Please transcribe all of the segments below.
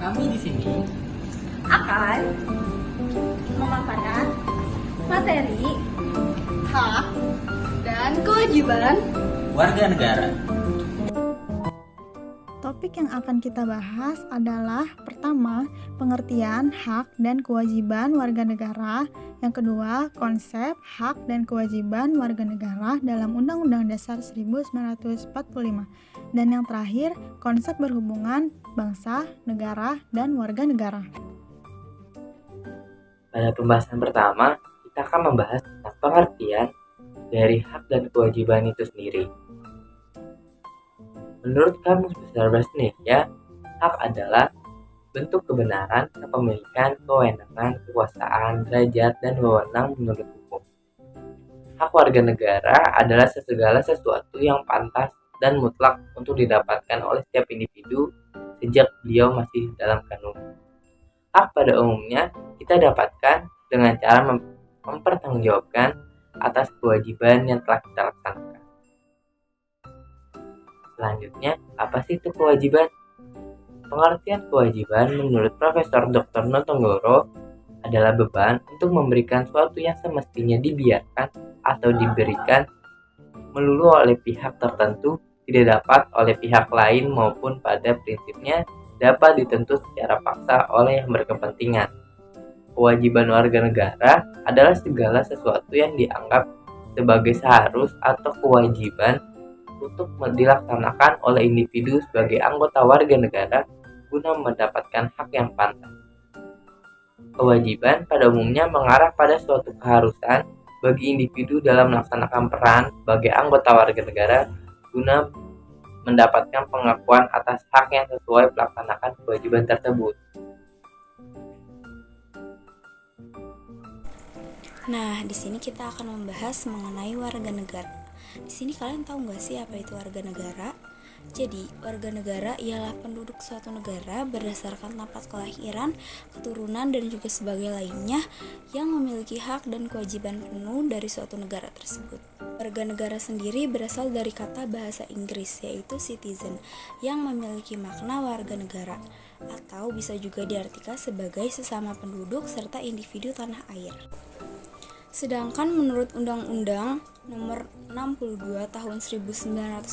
Kami di sini akan memaparkan materi hak dan kewajiban warga negara. Topik yang akan kita bahas adalah pertama, pengertian hak dan kewajiban warga negara. Yang kedua, konsep hak dan kewajiban warga negara dalam Undang-Undang Dasar 1945. Dan yang terakhir, konsep berhubungan bangsa, negara, dan warga negara. Pada pembahasan pertama, kita akan membahas tentang pengertian dari hak dan kewajiban itu sendiri. Menurut Kamus Besar Bahasa Indonesia, hak adalah bentuk kebenaran, kepemilikan, kewenangan, kekuasaan, derajat, dan wewenang menurut hukum. Hak warga negara adalah segala sesuatu yang pantas dan mutlak untuk didapatkan oleh setiap individu sejak beliau masih dalam kandungan. Hak pada umumnya kita dapatkan dengan cara mempertanggungjawabkan atas kewajiban yang telah kita laksanakan. Selanjutnya, apa sih itu kewajiban? Pengertian kewajiban menurut Profesor Dr. Notonggoro adalah beban untuk memberikan sesuatu yang semestinya dibiarkan atau diberikan melulu oleh pihak tertentu, tidak dapat oleh pihak lain maupun pada prinsipnya dapat ditentu secara paksa oleh yang berkepentingan. Kewajiban warga negara adalah segala sesuatu yang dianggap sebagai seharus atau kewajiban untuk dilaksanakan oleh individu sebagai anggota warga negara guna mendapatkan hak yang pantas. Kewajiban pada umumnya mengarah pada suatu keharusan bagi individu dalam melaksanakan peran sebagai anggota warga negara guna mendapatkan pengakuan atas hak yang sesuai melaksanakan kewajiban tersebut. Nah, di sini kita akan membahas mengenai warga negara. Di sini kalian tahu nggak sih apa itu warga negara? Jadi, warga negara ialah penduduk suatu negara berdasarkan tempat kelahiran, keturunan, dan juga sebagai lainnya yang memiliki hak dan kewajiban penuh dari suatu negara tersebut. Warga negara sendiri berasal dari kata bahasa Inggris yaitu citizen yang memiliki makna warga negara atau bisa juga diartikan sebagai sesama penduduk serta individu tanah air. Sedangkan menurut Undang-Undang Nomor 62 Tahun 1958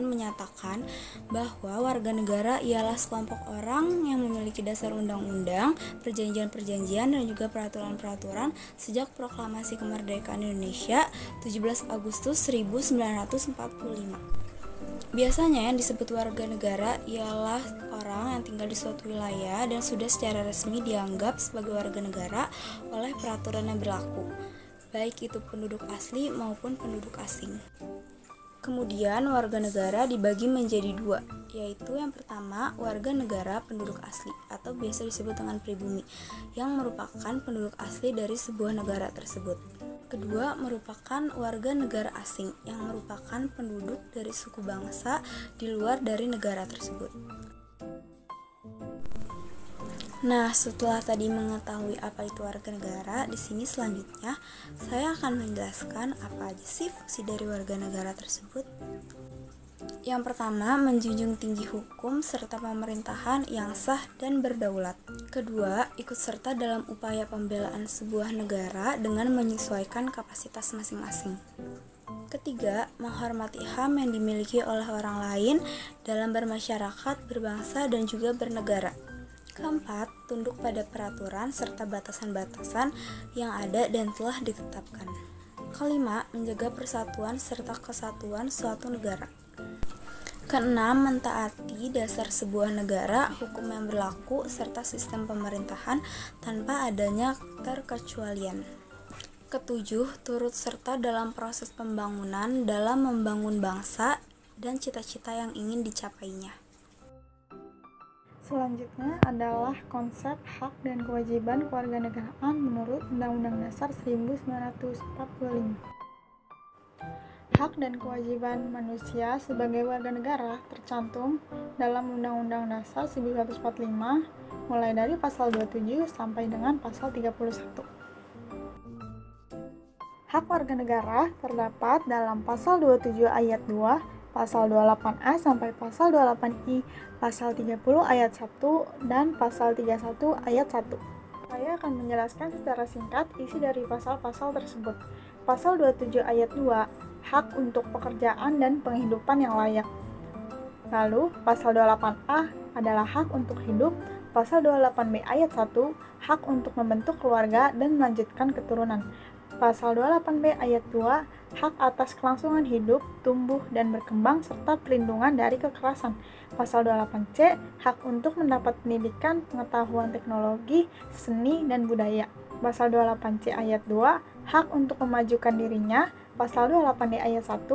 menyatakan bahwa warga negara ialah sekelompok orang yang memiliki dasar undang-undang, perjanjian-perjanjian, dan juga peraturan-peraturan sejak Proklamasi Kemerdekaan Indonesia 17 Agustus 1945. Biasanya yang disebut warga negara ialah orang yang tinggal di suatu wilayah dan sudah secara resmi dianggap sebagai warga negara oleh peraturan yang berlaku, baik itu penduduk asli maupun penduduk asing. Kemudian warga negara dibagi menjadi dua, yaitu yang pertama warga negara penduduk asli atau biasa disebut dengan pribumi, yang merupakan penduduk asli dari sebuah negara tersebut. Kedua merupakan warga negara asing yang merupakan penduduk dari suku bangsa di luar dari negara tersebut. Nah, setelah tadi mengetahui apa itu warga negara, di sini selanjutnya saya akan menjelaskan apa aja sih fungsi dari warga negara tersebut. Yang pertama, menjunjung tinggi hukum serta pemerintahan yang sah dan berdaulat. Kedua, ikut serta dalam upaya pembelaan sebuah negara dengan menyesuaikan kapasitas masing-masing. Ketiga, menghormati HAM yang dimiliki oleh orang lain dalam bermasyarakat, berbangsa, dan juga bernegara. Keempat, tunduk pada peraturan serta batasan-batasan yang ada dan telah ditetapkan. Kelima, menjaga persatuan serta kesatuan suatu negara. Keenam, mentaati dasar sebuah negara, hukum yang berlaku, serta sistem pemerintahan tanpa adanya terkecualian. Ketujuh, turut serta dalam proses pembangunan dalam membangun bangsa dan cita-cita yang ingin dicapainya. Selanjutnya adalah konsep hak dan kewajiban kewarganegaraan menurut Undang-Undang Dasar 1945. Hak dan kewajiban manusia sebagai warga negara tercantum dalam Undang-Undang Dasar 1945 mulai dari pasal 27 sampai dengan pasal 31. Hak warga negara terdapat dalam pasal 27 ayat 2, pasal 28A sampai pasal 28I, pasal 30 ayat 1 dan pasal 31 ayat 1. Saya akan menjelaskan secara singkat isi dari pasal-pasal tersebut. Pasal 27 ayat 2, hak untuk pekerjaan dan penghidupan yang layak. Lalu, pasal 28A adalah hak untuk hidup. Pasal 28B ayat 1, hak untuk membentuk keluarga dan melanjutkan keturunan. Pasal 28B ayat 2, hak atas kelangsungan hidup, tumbuh, dan berkembang, serta perlindungan dari kekerasan. Pasal 28C, hak untuk mendapat pendidikan, pengetahuan teknologi, seni, dan budaya. Pasal 28C ayat 2, hak untuk memajukan dirinya. Pasal 28D ayat 1,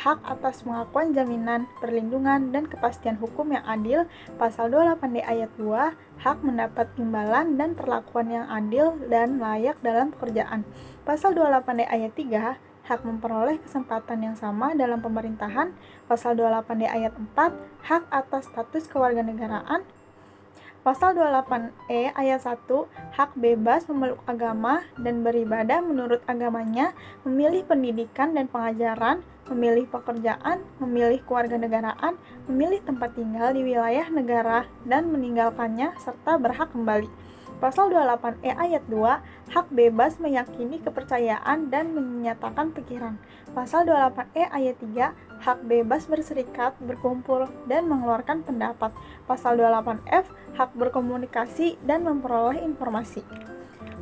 hak atas pengakuan jaminan, perlindungan, dan kepastian hukum yang adil. Pasal 28D ayat 2, hak mendapat imbalan dan perlakuan yang adil dan layak dalam pekerjaan. Pasal 28D ayat 3, hak memperoleh kesempatan yang sama dalam pemerintahan. Pasal 28D ayat 4, hak atas status kewarganegaraan. Pasal 28E ayat 1, hak bebas memeluk agama dan beribadah menurut agamanya, memilih pendidikan dan pengajaran, memilih pekerjaan, memilih kewarganegaraan, memilih tempat tinggal di wilayah negara dan meninggalkannya, serta berhak kembali. Pasal 28E ayat 2, hak bebas meyakini kepercayaan dan menyatakan pikiran. Pasal 28E ayat 3, hak bebas berserikat, berkumpul, dan mengeluarkan pendapat. Pasal 28F, hak berkomunikasi dan memperoleh informasi.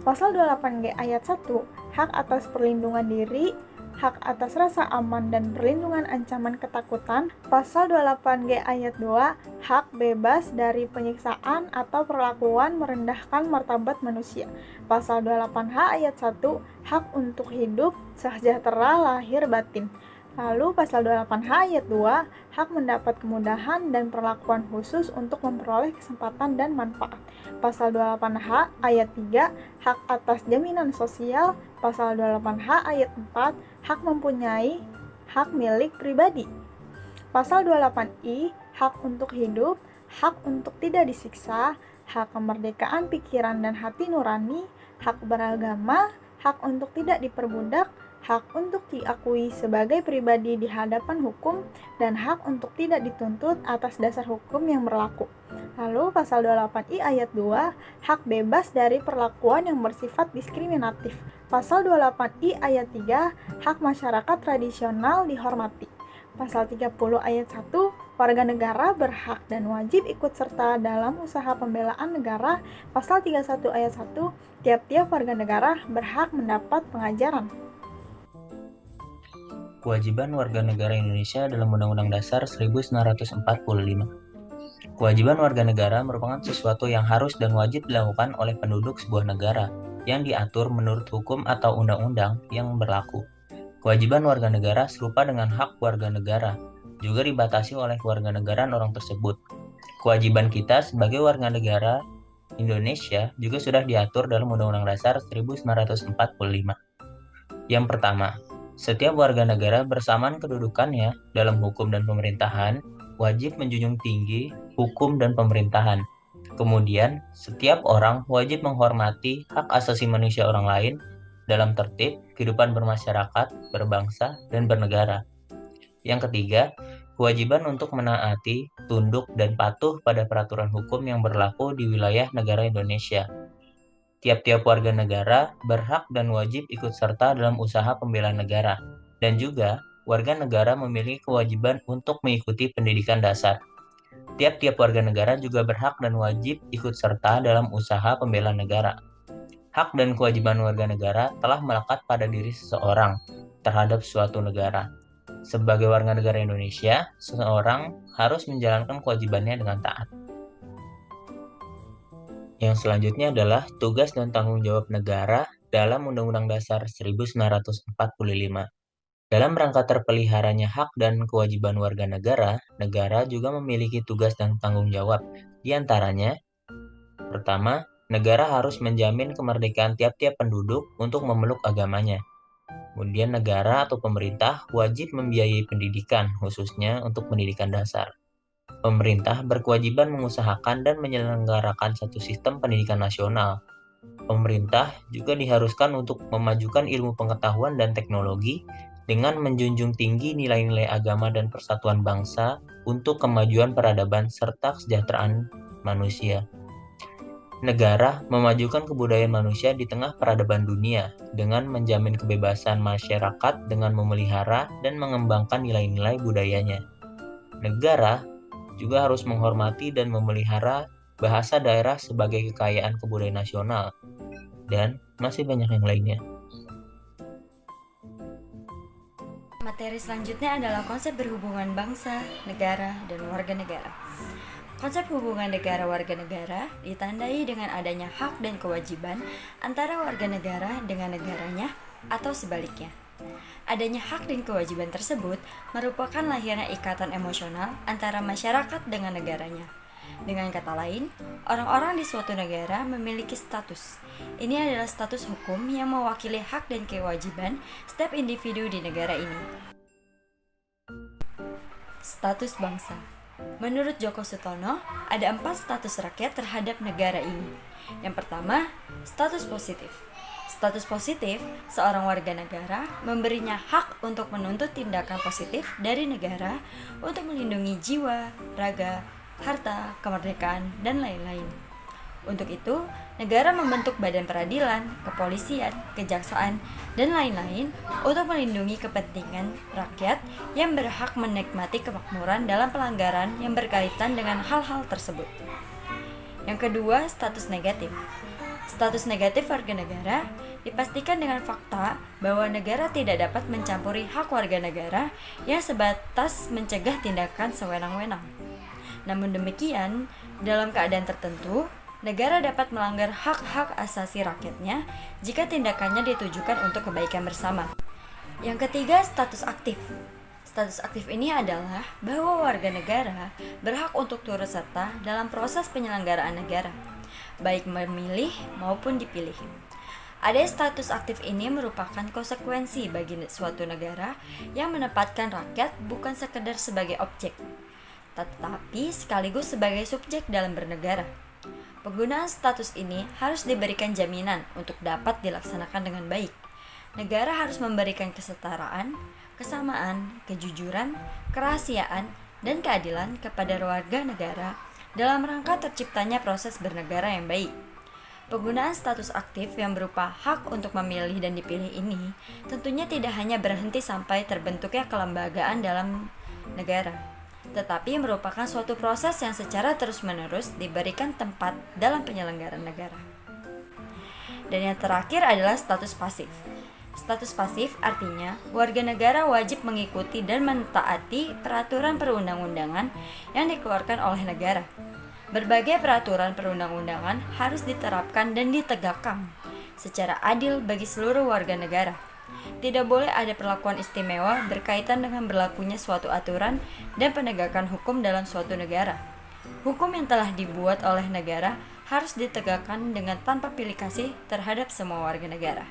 Pasal 28G ayat 1, hak atas perlindungan diri, hak atas rasa aman dan perlindungan ancaman ketakutan. Pasal 28G ayat 2, hak bebas dari penyiksaan atau perlakuan merendahkan martabat manusia. Pasal 28H ayat 1, hak untuk hidup, sejahtera lahir batin. Lalu pasal 28H ayat 2, hak mendapat kemudahan dan perlakuan khusus untuk memperoleh kesempatan dan manfaat. Pasal 28H ayat 3, hak atas jaminan sosial. Pasal 28H ayat 4, hak mempunyai hak milik pribadi. Pasal 28I, hak untuk hidup, hak untuk tidak disiksa, hak kemerdekaan pikiran dan hati nurani, hak beragama, hak untuk tidak diperbudak, hak untuk diakui sebagai pribadi di hadapan hukum, dan hak untuk tidak dituntut atas dasar hukum yang berlaku. Lalu pasal 28I ayat 2, hak bebas dari perlakuan yang bersifat diskriminatif. Pasal 28I ayat 3, hak masyarakat tradisional dihormati. Pasal 30 ayat 1, warga negara berhak dan wajib ikut serta dalam usaha pembelaan negara. Pasal 31 ayat 1, tiap-tiap warga negara berhak mendapat pengajaran. Kewajiban warga negara Indonesia dalam Undang-Undang Dasar 1945. Kewajiban warga negara merupakan sesuatu yang harus dan wajib dilakukan oleh penduduk sebuah negara yang diatur menurut hukum atau undang-undang yang berlaku. Kewajiban warga negara serupa dengan hak warga negara, juga dibatasi oleh kewarganegaraan orang tersebut. Kewajiban kita sebagai warga negara Indonesia juga sudah diatur dalam Undang-Undang Dasar 1945. Yang pertama, setiap warga negara bersamaan kedudukannya dalam hukum dan pemerintahan wajib menjunjung tinggi hukum dan pemerintahan. Kemudian, setiap orang wajib menghormati hak asasi manusia orang lain dalam tertib kehidupan bermasyarakat, berbangsa, dan bernegara. Yang ketiga, kewajiban untuk menaati, tunduk, dan patuh pada peraturan hukum yang berlaku di wilayah negara Indonesia. Tiap-tiap warga negara berhak dan wajib ikut serta dalam usaha pembelaan negara, dan juga warga negara memiliki kewajiban untuk mengikuti pendidikan dasar. Tiap-tiap warga negara juga berhak dan wajib ikut serta dalam usaha pembelaan negara. Hak dan kewajiban warga negara telah melekat pada diri seseorang terhadap suatu negara. Sebagai warga negara Indonesia, seseorang harus menjalankan kewajibannya dengan taat. Yang selanjutnya adalah tugas dan tanggung jawab negara dalam Undang-Undang Dasar 1945. Dalam rangka terpeliharanya hak dan kewajiban warga negara, negara juga memiliki tugas dan tanggung jawab. Di antaranya, pertama, negara harus menjamin kemerdekaan tiap-tiap penduduk untuk memeluk agamanya. Kemudian negara atau pemerintah wajib membiayai pendidikan, khususnya untuk pendidikan dasar. Pemerintah berkewajiban mengusahakan dan menyelenggarakan satu sistem pendidikan nasional. Pemerintah juga diharuskan untuk memajukan ilmu pengetahuan dan teknologi dengan menjunjung tinggi nilai-nilai agama dan persatuan bangsa untuk kemajuan peradaban serta kesejahteraan manusia. Negara memajukan kebudayaan manusia di tengah peradaban dunia dengan menjamin kebebasan masyarakat dengan memelihara dan mengembangkan nilai-nilai budayanya. Negara juga harus menghormati dan memelihara bahasa daerah sebagai kekayaan kebudayaan nasional, dan masih banyak yang lainnya. Materi selanjutnya adalah konsep berhubungan bangsa, negara, dan warga negara. Konsep hubungan negara warga negara ditandai dengan adanya hak dan kewajiban antara warga negara dengan negaranya atau sebaliknya. Adanya hak dan kewajiban tersebut merupakan lahirnya ikatan emosional antara masyarakat dengan negaranya. Dengan kata lain, orang-orang di suatu negara memiliki status. Ini adalah status hukum yang mewakili hak dan kewajiban setiap individu di negara ini. Status bangsa. Menurut Djoko Sutono, ada 4 status rakyat terhadap negara ini. Yang pertama, status positif. Status positif, seorang warga negara memberinya hak untuk menuntut tindakan positif dari negara untuk melindungi jiwa, raga, harta, kemerdekaan, dan lain-lain. Untuk itu, negara membentuk badan peradilan, kepolisian, kejaksaan, dan lain-lain untuk melindungi kepentingan rakyat yang berhak menikmati kemakmuran dalam pelanggaran yang berkaitan dengan hal-hal tersebut. Yang kedua, status negatif. Status negatif warga negara dipastikan dengan fakta bahwa negara tidak dapat mencampuri hak warga negara yang sebatas mencegah tindakan sewenang-wenang. Namun demikian, dalam keadaan tertentu, negara dapat melanggar hak-hak asasi rakyatnya jika tindakannya ditujukan untuk kebaikan bersama. Yang ketiga, status aktif. Status aktif ini adalah bahwa warga negara berhak untuk turut serta dalam proses penyelenggaraan negara, baik memilih maupun dipilih. Ada status aktif ini merupakan konsekuensi bagi suatu negara yang menempatkan rakyat bukan sekedar sebagai objek, tetapi sekaligus sebagai subjek dalam bernegara. Penggunaan status ini harus diberikan jaminan untuk dapat dilaksanakan dengan baik. Negara harus memberikan kesetaraan, kesamaan, kejujuran, kerahasiaan, dan keadilan kepada warga negara dalam rangka terciptanya proses bernegara yang baik. Penggunaan status aktif yang berupa hak untuk memilih dan dipilih ini tentunya tidak hanya berhenti sampai terbentuknya kelembagaan dalam negara, tetapi merupakan suatu proses yang secara terus-menerus diberikan tempat dalam penyelenggaraan negara. Dan yang terakhir adalah status pasif. Status pasif artinya warga negara wajib mengikuti dan mentaati peraturan perundang-undangan yang dikeluarkan oleh negara. Berbagai peraturan perundang-undangan harus diterapkan dan ditegakkan secara adil bagi seluruh warga negara. Tidak boleh ada perlakuan istimewa berkaitan dengan berlakunya suatu aturan dan penegakan hukum dalam suatu negara. Hukum yang telah dibuat oleh negara harus ditegakkan dengan tanpa pilih kasih terhadap semua warga negara.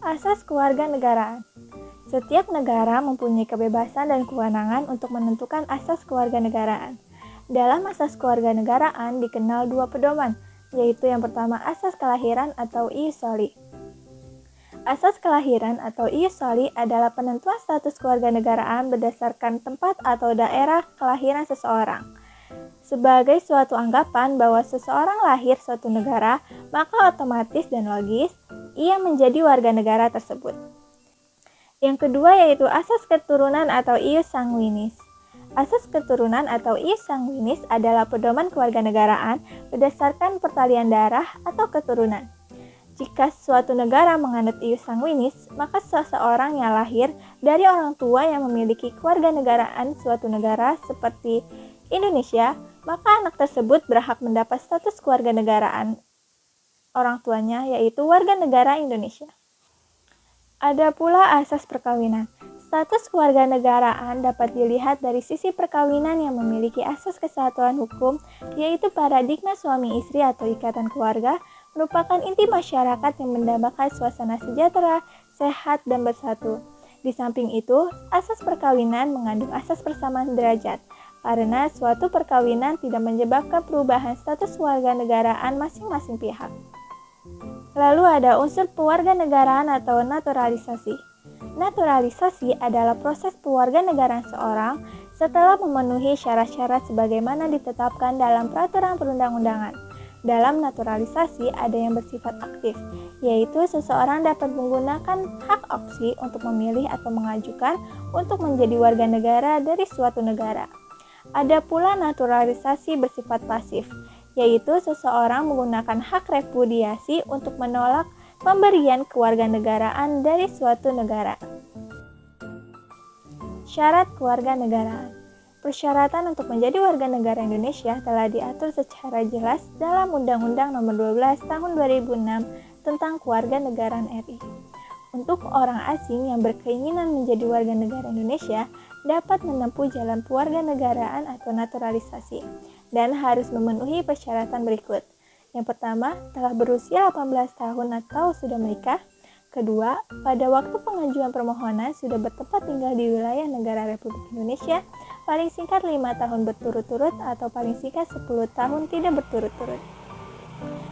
Asas kewarganegaraan. Setiap negara mempunyai kebebasan dan kewenangan untuk menentukan asas kewarganegaraan. Dalam asas kewarganegaraan dikenal 2 pedoman, yaitu yang pertama asas kelahiran atau ius soli. Asas kelahiran atau ius soli adalah penentuan status kewarganegaraan berdasarkan tempat atau daerah kelahiran seseorang. Sebagai suatu anggapan bahwa seseorang lahir suatu negara, maka otomatis dan logis ia menjadi warga negara tersebut. Yang kedua yaitu asas keturunan atau ius sanguinis. Asas keturunan atau ius sanguinis adalah pedoman kewarganegaraan berdasarkan pertalian darah atau keturunan. Jika suatu negara menganut ius sanguinis, maka seseorang yang lahir dari orang tua yang memiliki kewarganegaraan suatu negara seperti Indonesia, maka anak tersebut berhak mendapat status kewarganegaraan orang tuanya, yaitu warga negara Indonesia. Ada pula asas perkawinan. Status kewarganegaraan dapat dilihat dari sisi perkawinan yang memiliki asas kesatuan hukum, yaitu paradigma suami istri atau ikatan keluarga, merupakan inti masyarakat yang mendambakan suasana sejahtera, sehat, dan bersatu. Di samping itu, asas perkawinan mengandung asas persamaan derajat, karena suatu perkawinan tidak menyebabkan perubahan status kewarganegaraan masing-masing pihak. Lalu ada unsur kewarganegaraan atau naturalisasi. Naturalisasi adalah proses kewarganegaraan seorang setelah memenuhi syarat-syarat sebagaimana ditetapkan dalam peraturan perundang-undangan. Dalam naturalisasi ada yang bersifat aktif, yaitu seseorang dapat menggunakan hak opsi untuk memilih atau mengajukan untuk menjadi warga negara dari suatu negara. Ada pula naturalisasi bersifat pasif, yaitu seseorang menggunakan hak repudiasi untuk menolak pemberian kewarganegaraan dari suatu negara. Syarat kewarganegaraan. Persyaratan untuk menjadi warga negara Indonesia telah diatur secara jelas dalam Undang-Undang Nomor 12 Tahun 2006 tentang Kewarganegaraan RI. Untuk orang asing yang berkeinginan menjadi warga negara Indonesia dapat menempuh jalan kewarganegaraan atau naturalisasi dan harus memenuhi persyaratan berikut. Yang pertama, telah berusia 18 tahun atau sudah menikah. Kedua, pada waktu pengajuan permohonan sudah bertempat tinggal di wilayah negara Republik Indonesia paling singkat 5 tahun berturut-turut atau paling singkat 10 tahun tidak berturut-turut.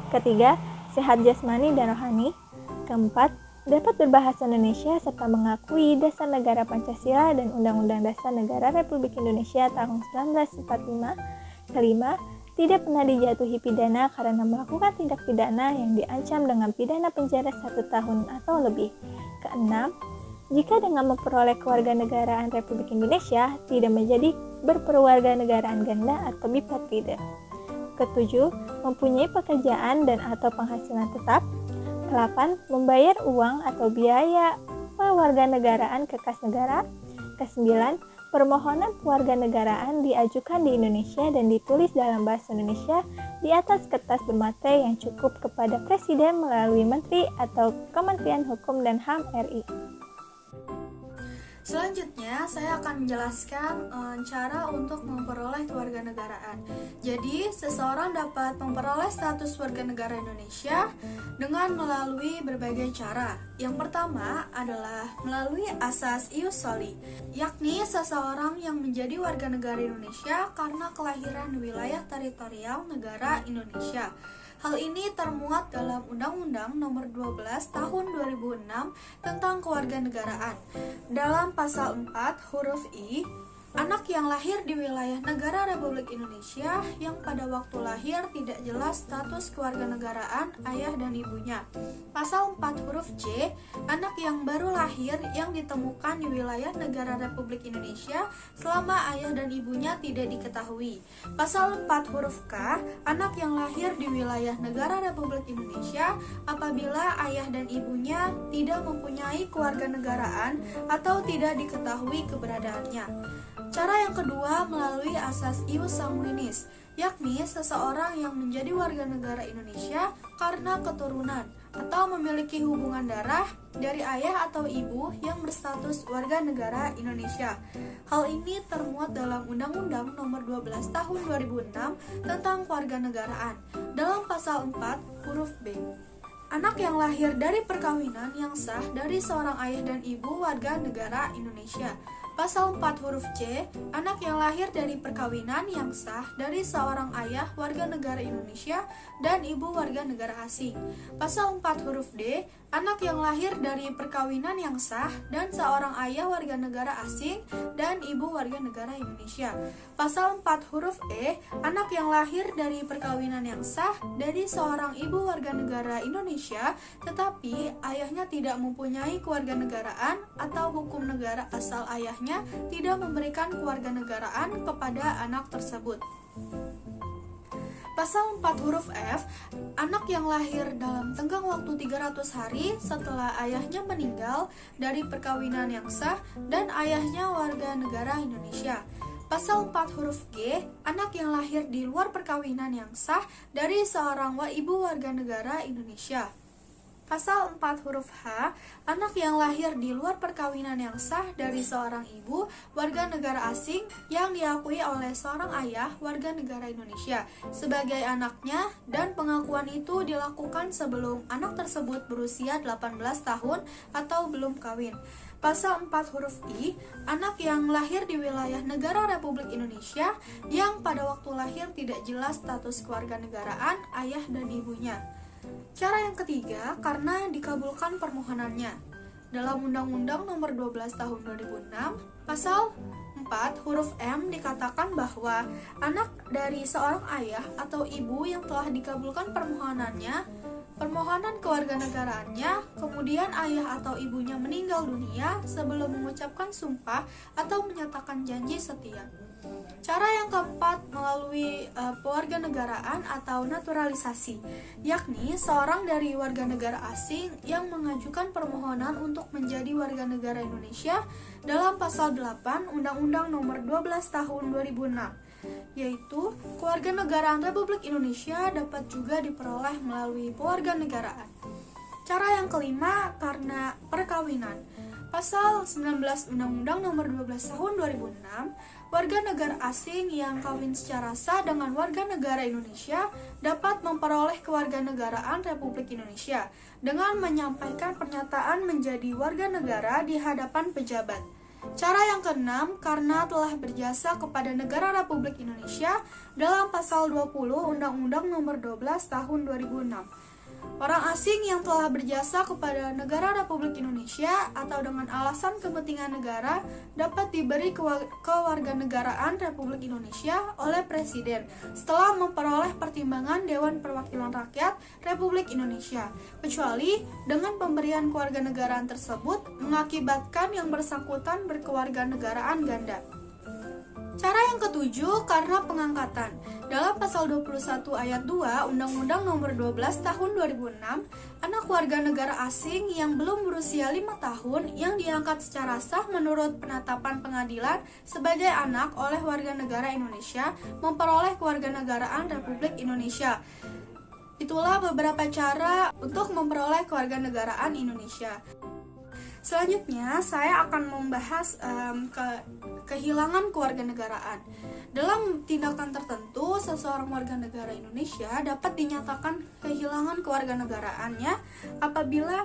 Ketiga, sehat jasmani dan rohani. Keempat, dapat berbahasa Indonesia serta mengakui dasar negara Pancasila dan Undang-Undang Dasar Negara Republik Indonesia tahun 1945. Kelima, tidak pernah dijatuhi pidana karena melakukan tindak pidana yang diancam dengan pidana penjara 1 tahun atau lebih. Keenam, jika dengan memperoleh kewarganegaraan Republik Indonesia tidak menjadi berperwarganegaraan ganda atau bipatrida. Ketujuh, mempunyai pekerjaan dan atau penghasilan tetap. 8. Membayar uang atau biaya kewarganegaraan ke kas negara. Ke-9, permohonan kewarganegaraan diajukan di Indonesia dan ditulis dalam bahasa Indonesia di atas kertas bermate yang cukup kepada Presiden melalui Menteri atau Kementerian Hukum dan HAM RI. Selanjutnya, saya akan menjelaskan cara untuk memperoleh kewarganegaraan. Jadi, seseorang dapat memperoleh status warga negara Indonesia dengan melalui berbagai cara. Yang pertama adalah melalui asas ius soli, yakni seseorang yang menjadi warga negara Indonesia karena kelahiran di wilayah teritorial negara Indonesia. Hal ini termuat dalam Undang-Undang Nomor 12 Tahun 2006 tentang Kewarganegaraan. Dalam pasal 4 huruf I, anak yang lahir di wilayah negara Republik Indonesia yang pada waktu lahir tidak jelas status kewarganegaraan ayah dan ibunya. Pasal 4 huruf C, anak yang baru lahir yang ditemukan di wilayah negara Republik Indonesia selama ayah dan ibunya tidak diketahui. Pasal 4 huruf K, anak yang lahir di wilayah negara Republik Indonesia apabila ayah dan ibunya tidak mempunyai kewarganegaraan atau tidak diketahui keberadaannya. Cara yang kedua melalui asas ius sanguinis, yakni seseorang yang menjadi warga negara Indonesia karena keturunan atau memiliki hubungan darah dari ayah atau ibu yang berstatus warga negara Indonesia. Hal ini termuat dalam Undang-Undang Nomor 12 Tahun 2006 tentang Kewarganegaraan dalam pasal 4 huruf B. Anak yang lahir dari perkawinan yang sah dari seorang ayah dan ibu warga negara Indonesia. Pasal 4 huruf C, anak yang lahir dari perkawinan yang sah dari seorang ayah warga negara Indonesia dan ibu warga negara asing. Pasal 4 huruf D, anak yang lahir dari perkawinan yang sah dan seorang ayah warga negara asing dan ibu warga negara Indonesia. Pasal 4 huruf E, anak yang lahir dari perkawinan yang sah dari seorang ibu warga negara Indonesia tetapi ayahnya tidak mempunyai kewarganegaraan atau hukum negara asal ayahnya tidak memberikan kewarganegaraan kepada anak tersebut. Pasal 4 huruf F, anak yang lahir dalam tenggang waktu 300 hari setelah ayahnya meninggal dari perkawinan yang sah dan ayahnya warga negara Indonesia. Pasal 4 huruf G, anak yang lahir di luar perkawinan yang sah dari seorang ibu warga negara Indonesia. Pasal 4 huruf H, anak yang lahir di luar perkawinan yang sah dari seorang ibu warga negara asing yang diakui oleh seorang ayah warga negara Indonesia sebagai anaknya dan pengakuan itu dilakukan sebelum anak tersebut berusia 18 tahun atau belum kawin. Pasal 4 huruf I, anak yang lahir di wilayah negara Republik Indonesia yang pada waktu lahir tidak jelas status kewarganegaraan ayah dan ibunya. Cara yang ketiga, karena dikabulkan permohonannya. Dalam Undang-Undang Nomor 12 Tahun 2006, Pasal 4 huruf M dikatakan bahwa anak dari seorang ayah atau ibu yang telah dikabulkan permohonan kewarganegaraannya, kemudian ayah atau ibunya meninggal dunia sebelum mengucapkan sumpah atau menyatakan janji setia. Cara yang keempat melalui pewarganegaraan atau naturalisasi, yakni seorang dari warga negara asing yang mengajukan permohonan untuk menjadi warga negara Indonesia dalam pasal 8 Undang-Undang Nomor 12 Tahun 2006, yaitu kewarganegaraan Republik Indonesia dapat juga diperoleh melalui pewarganegaraan. Cara yang kelima karena perkawinan. Pasal 19 Undang-Undang Nomor 12 Tahun 2006, warga negara asing yang kawin secara sah dengan warga negara Indonesia dapat memperoleh kewarganegaraan Republik Indonesia dengan menyampaikan pernyataan menjadi warga negara di hadapan pejabat. Cara yang keenam karena telah berjasa kepada negara Republik Indonesia dalam pasal 20 Undang-Undang Nomor 12 Tahun 2006. Orang asing yang telah berjasa kepada negara Republik Indonesia atau dengan alasan kepentingan negara dapat diberi kewarganegaraan Republik Indonesia oleh Presiden setelah memperoleh pertimbangan Dewan Perwakilan Rakyat Republik Indonesia, kecuali dengan pemberian kewarganegaraan tersebut mengakibatkan yang bersangkutan berkewarganegaraan ganda. Cara yang ketujuh karena pengangkatan. Dalam pasal 21 ayat 2 Undang-Undang Nomor 12 Tahun 2006, anak warga negara asing yang belum berusia 5 tahun yang diangkat secara sah menurut penetapan pengadilan sebagai anak oleh warga negara Indonesia memperoleh kewarganegaraan Republik Indonesia. Itulah beberapa cara untuk memperoleh kewarganegaraan Indonesia. Selanjutnya, saya akan membahas kehilangan kewarganegaraan. Dalam tindakan tertentu, seseorang warga negara Indonesia dapat dinyatakan kehilangan kewarganegaraannya apabila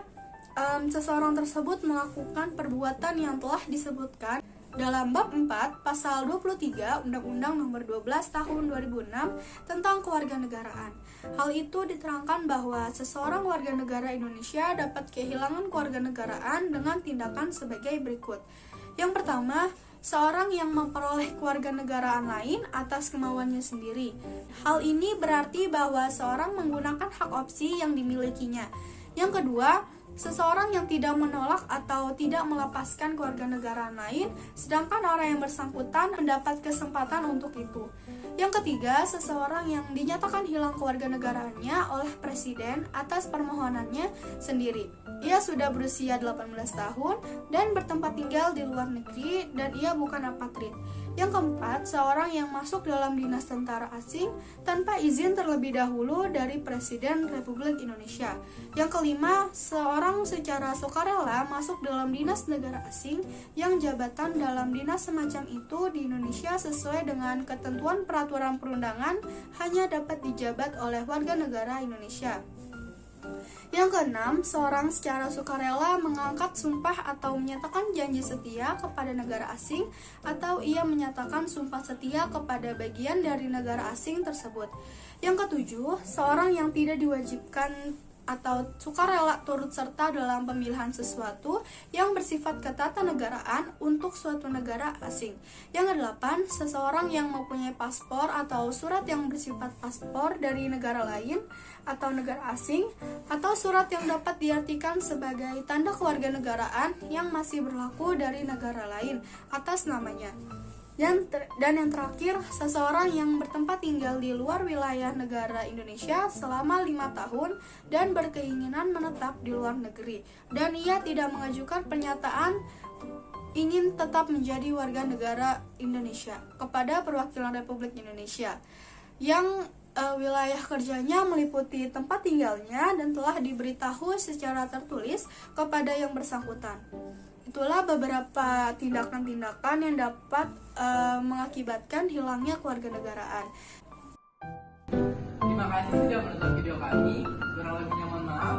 seseorang tersebut melakukan perbuatan yang telah disebutkan dalam bab 4 pasal 23 Undang-Undang Nomor 12 Tahun 2006 tentang kewarganegaraan. Hal itu diterangkan bahwa seseorang warga negara Indonesia dapat kehilangan kewarganegaraan dengan tindakan sebagai berikut. Yang pertama, seorang yang memperoleh kewarganegaraan lain atas kemauannya sendiri. Hal ini berarti bahwa seorang menggunakan hak opsi yang dimilikinya. Yang kedua, seseorang yang tidak menolak atau tidak melepaskan kewarganegaraan lain, sedangkan orang yang bersangkutan mendapat kesempatan untuk itu. Yang ketiga, seseorang yang dinyatakan hilang kewarganegaraannya oleh Presiden atas permohonannya sendiri. Ia sudah berusia 18 tahun dan bertempat tinggal di luar negeri dan ia bukan apatrid. Yang keempat, seorang yang masuk dalam dinas tentara asing tanpa izin terlebih dahulu dari Presiden Republik Indonesia. Yang kelima, seorang secara sukarela masuk dalam dinas negara asing yang jabatan dalam dinas semacam itu di Indonesia sesuai dengan ketentuan peraturan perundangan hanya dapat dijabat oleh warga negara Indonesia. Yang keenam, seorang secara sukarela mengangkat sumpah atau menyatakan janji setia kepada negara asing atau ia menyatakan sumpah setia kepada bagian dari negara asing tersebut. Yang ketujuh, seorang yang tidak diwajibkan atau sukarela turut serta dalam pemilihan sesuatu yang bersifat ketatanegaraan untuk suatu negara asing. Yang kedelapan, seseorang yang mempunyai paspor atau surat yang bersifat paspor dari negara lain atau negara asing, atau surat yang dapat diartikan sebagai tanda kewarganegaraan yang masih berlaku dari negara lain atas namanya. Dan yang terakhir, seseorang yang bertempat tinggal di luar wilayah negara Indonesia selama 5 tahun dan berkeinginan menetap di luar negeri, dan ia tidak mengajukan pernyataan ingin tetap menjadi warga negara Indonesia kepada perwakilan Republik Indonesia yang wilayah kerjanya meliputi tempat tinggalnya dan telah diberitahu secara tertulis kepada yang bersangkutan. Itulah beberapa tindakan-tindakan yang dapat mengakibatkan hilangnya kewarganegaraan. Terima kasih sudah menonton video kami. Kurang lebihnya mohon maaf.